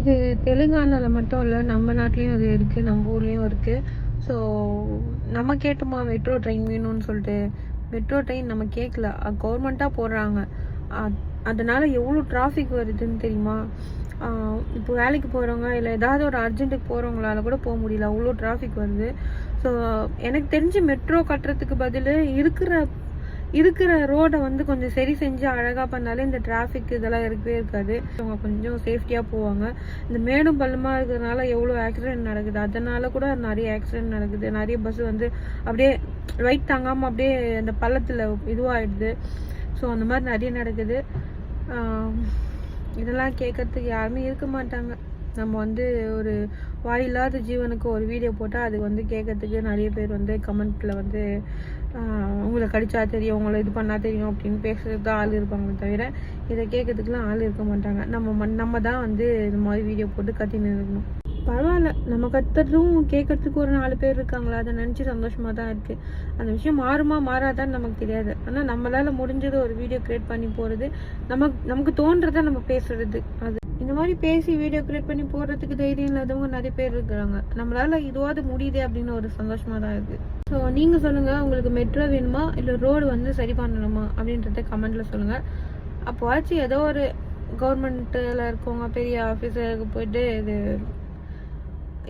இது தெலுங்கானால மட்டும் இல்ல, நம்ம நாட்டிலயும் அது இருக்கு, நம்ம ஊர்லயும் இருக்கு. ஸோ நம்ம கேட்டோமா மெட்ரோ ட்ரெயின் வேணும்னு சொல்லிட்டு. மெட்ரோ ட்ரெயின் நம்ம கேட்கல, கவர்மெண்ட்டாக போடுறாங்க. அதனால எவ்வளோ டிராஃபிக் வருதுன்னு தெரியுமா? இப்போ வேலைக்கு போகிறவங்க இல்லை ஏதாவது ஒரு அர்ஜென்ட்டுக்கு போகிறவங்களால கூட போக முடியல, அவ்வளோ டிராஃபிக் வருது. ஸோ எனக்கு தெரிஞ்சு மெட்ரோ கட்டுறதுக்கு பதில் இருக்கிற ரோடை வந்து கொஞ்சம் சரி செஞ்சு அழகாக பண்ணாலே இந்த டிராஃபிக் இதெல்லாம் இருக்கவே இருக்காது. அவங்க கொஞ்சம் சேஃப்டியாக போவாங்க. இந்த மேடும் பள்ளமாக இருக்கிறதுனால எவ்வளோ ஆக்சிடென்ட் நடக்குது, அதனால கூட நிறைய ஆக்சிடென்ட் நடக்குது. நிறைய பஸ் வந்து அப்படியே வெயிட் தாங்காமல் அப்படியே அந்த பள்ளத்தில் இதுவாகிடுது. ஸோ அந்த மாதிரி நிறைய நடக்குது. இதெல்லாம் கேட்கறதுக்கு யாருமே இருக்க மாட்டாங்க. நம்ம வந்து ஒரு வாயில்லாத ஜீவனுக்கு ஒரு வீடியோ போட்டால் அது வந்து கேட்கறதுக்கு நிறைய பேர் வந்து கமெண்ட்டில் வந்து உங்களை கடிச்சா தெரியும், உங்களை இது பண்ணால் தெரியும் அப்படின்னு பேசுறது தான் ஆள் இருப்பாங்களே தவிர இதை கேட்கறதுக்குலாம் ஆள் இருக்க மாட்டாங்க. நம்ம தான் வந்து இந்த மாதிரி வீடியோ போட்டு கத்தின்னு இருக்கணும். பரவாயில்ல, நம்ம கத்துறதும் கேட்கறதுக்கு ஒரு 4 பேர் இருக்காங்களா, அதை நினச்சி சந்தோஷமாக தான் இருக்குது. அந்த விஷயம் மாறுமா மாறாதான்னு நமக்கு தெரியாது. ஆனால் நம்மளால் முடிஞ்சது ஒரு வீடியோ க்ரியேட் பண்ணி போகிறது, நமக்கு தோன்றதை நம்ம பேசுறது. அது இந்த மாதிரி பேசி வீடியோ க்ரியேட் பண்ணி போடுறதுக்கு தைரியம் இல்லாதவங்க நிறைய பேர் இருக்கிறாங்க. நம்மளால் இதுவாது முடியுது அப்படின்னு ஒரு சந்தோஷமாக தான் இருக்குது. ஸோ நீங்கள் சொல்லுங்கள், உங்களுக்கு மெட்ரோ வேணுமா இல்லை ரோடு வந்து சரி பண்ணணுமா அப்படின்றத கமெண்ட்டில் சொல்லுங்கள். அப்போவாச்சும் ஏதோ ஒரு கவர்மெண்ட்டில் இருக்கவங்க பெரிய ஆஃபீஸருக்கு போயிட்டு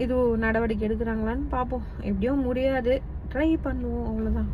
இது நடவடிக்கை எடுக்கிறாங்களான்னு பார்ப்போம். எப்படியும் முடியாது, ட்ரை பண்ணுவோம், அவ்வளோதான்.